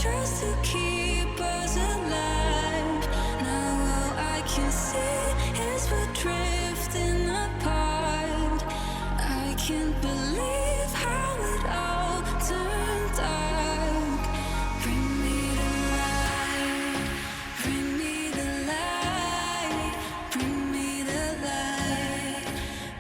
just to keep us alive. Now all I can see is we're drifting apart. I can't believe how it all turned dark. Bring me the light, bring me the light, bring me the light,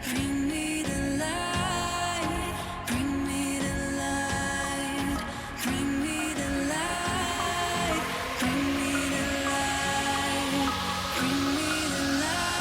bring me the light, bring me the light, bring me the light, bring me the light, bring me the light.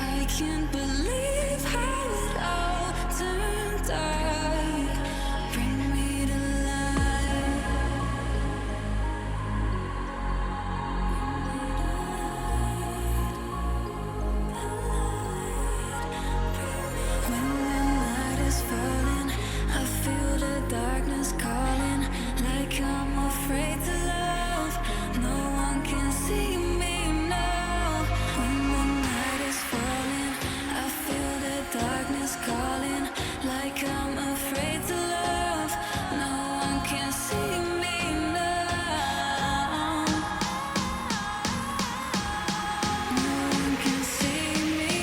I can't believe how it all turned dark. Bring me the light. When the night is falling, I feel the darkness calling. Like I'm afraid to love. No one can see me now. When the night is falling, I feel the darkness calling. Like I'm afraid to love. No one can see me now. No one can see me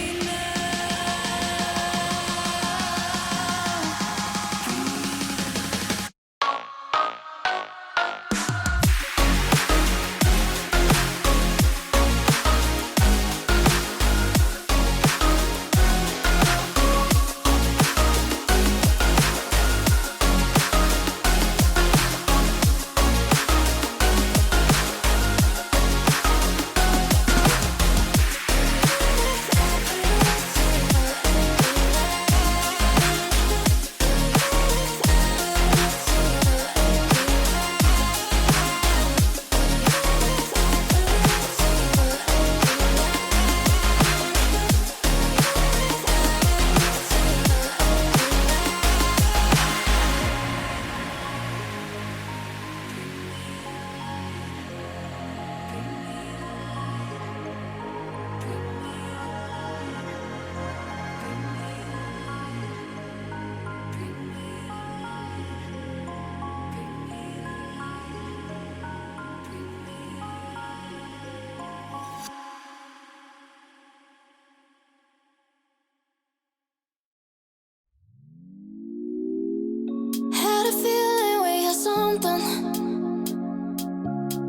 Had a feeling we had something.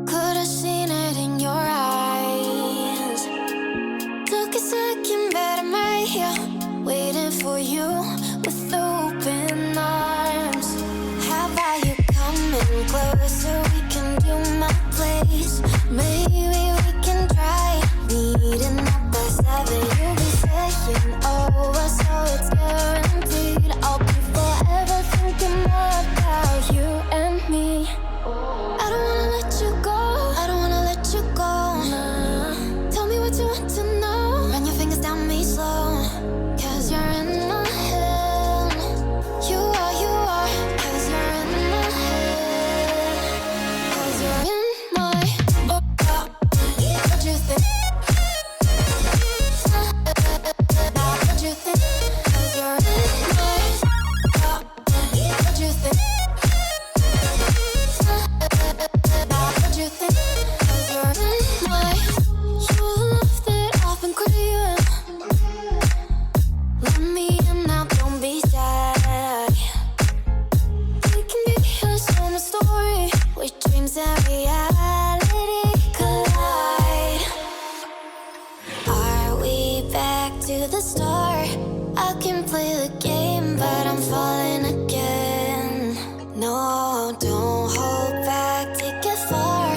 Could have seen it in your eyes. Took a second, but I'm right here, waiting for you with open arms. How about you coming closer? We can do my place. Maybe we can try meeting up by 7. You'll be saying over, so it's guaranteed. I'll be forever thinking more about you and me. I don't wanna let you go, I don't wanna let you go. Nah. Tell me what you want to know. Run your fingers down me slow. 'Cause you're in my head. You are. 'Cause you're in my head. 'Cause you're in my what you think? don't hold back, take it far.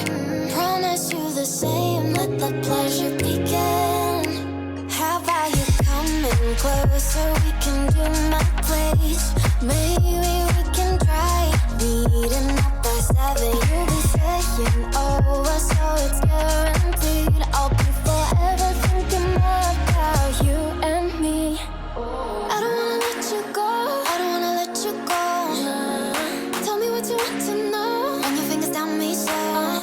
Promise you the same, let the pleasure begin. How about you coming closer, we can do my place. Maybe we can try meeting up by 7. You'll be saying over, so it's guaranteed. I'll be forever thinking more about you and me. I don't wanna let you go, I don't wanna let you go. Tell me what you want to know. Run your fingers down me slow,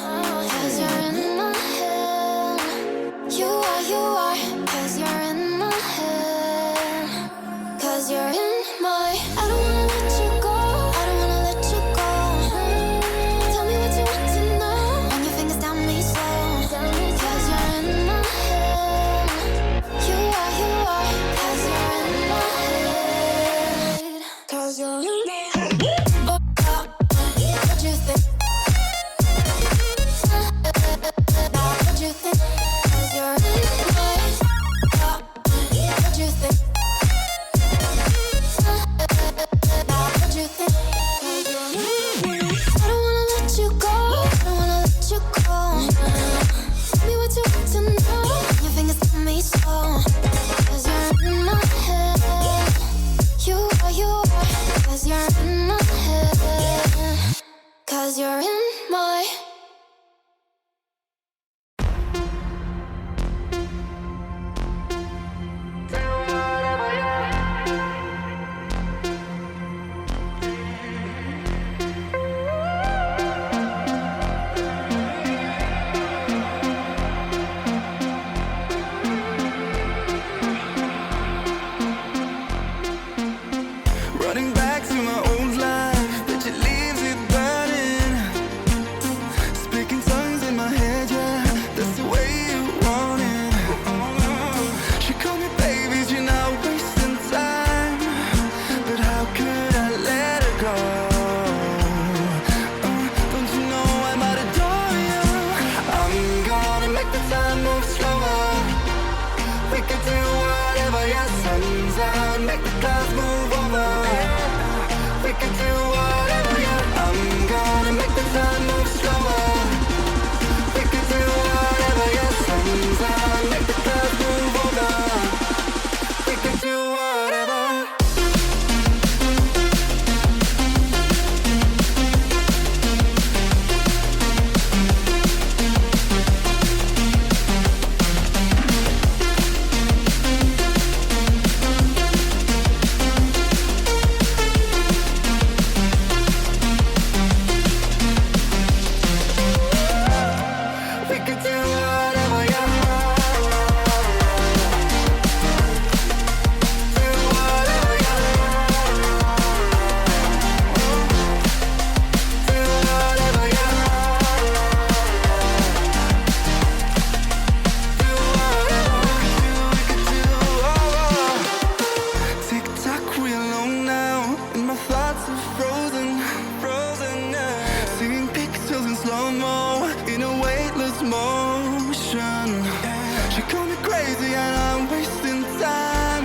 'cause you're in my head. You are, 'cause you're in my head. 'Cause you're in my. I don't wanna let you go, I don't wanna let you go. Tell me what you want to know. Run your fingers down me slow, 'cause you're in my head. You are, 'cause you're in my head. 'Cause you're in my head. What you think? What you think? 'Cause you're in my head. What you think? What you think? 'Cause you're in my head. I don't wanna let you go, I don't wanna let you go. Tell me what you want to know. Your fingers tell me slow, 'cause you're in my head. You are, 'cause you're in my head. 'Cause you're in my. Running back to my old life, but it leaves it burning. Speaking tongues in my head, yeah, that's the way you want it. She called me baby, you're not wasting time. But how could I let her go? Don't you know I might adore you? I'm gonna make the time move slower. We could do whatever, yeah, sun's out, make the clouds move over. We could do whatever, yeah. I'm gonna make the time move slower. We could do whatever, yeah, sun's out, make the clouds move over. We could do whatever. We could do whatever, yeah. Do whatever, yeah. Do whatever, yeah. Do whatever we could do. Tick tock, we alone now, and my thoughts are frozen, yeah. Seeing pixels in slow-mo, in a weightless motion. She called me crazy and I'm wasting time.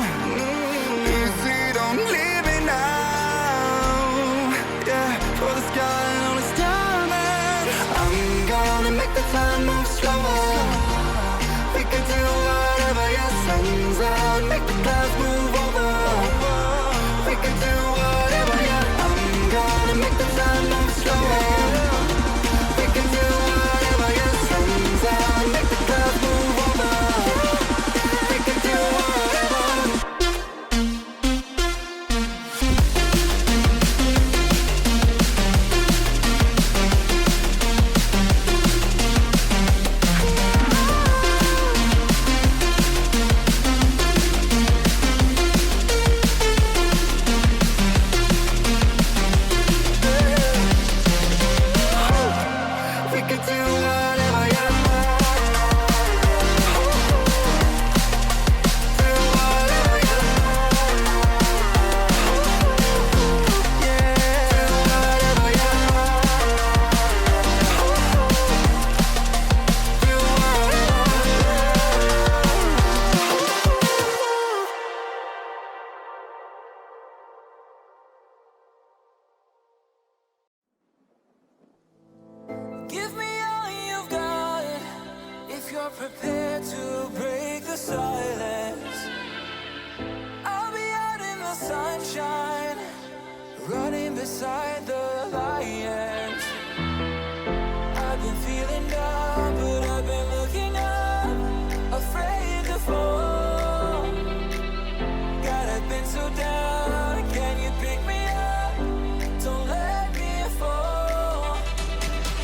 Easy, don't leave me now. Yeah, for the sky and all its diamond. I'm gonna make the time move slower. We could do whatever, yeah, sun's out, make the clouds move over. We could do whatever, yeah. I'm gonna make the time move slower. We can do whatever, yeah, sun's out, make the clouds move over. We can do whatever. you're prepared to break the silence, I'll be out in the sunshine, running beside the lions. I've been feeling down, but I've been looking up, afraid to fall. God, I've been so down, can you pick me up? Don't let me fall.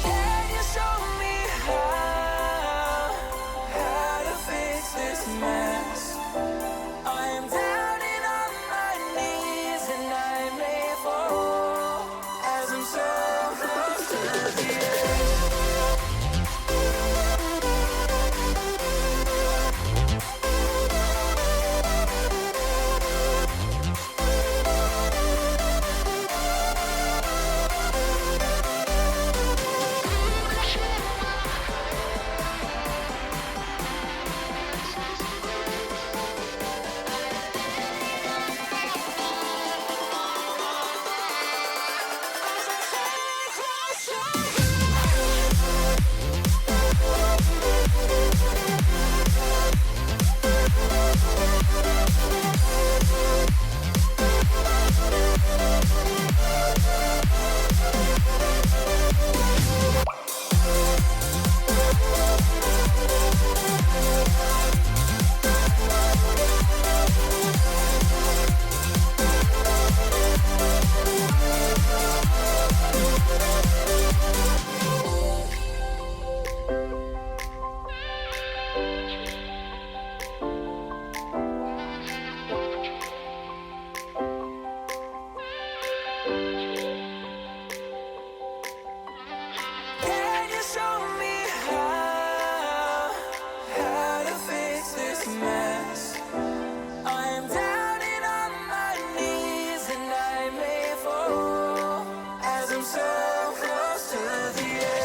Can you show me how to fix this mess? I am down and on my knees, and I may fall as I'm so close to the edge. Can you show me how to fix this mess? I am down and on my knees, and I may fall as I'm so close to the edge.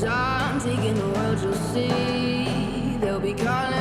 I'm taking the world, you'll see. They'll be calling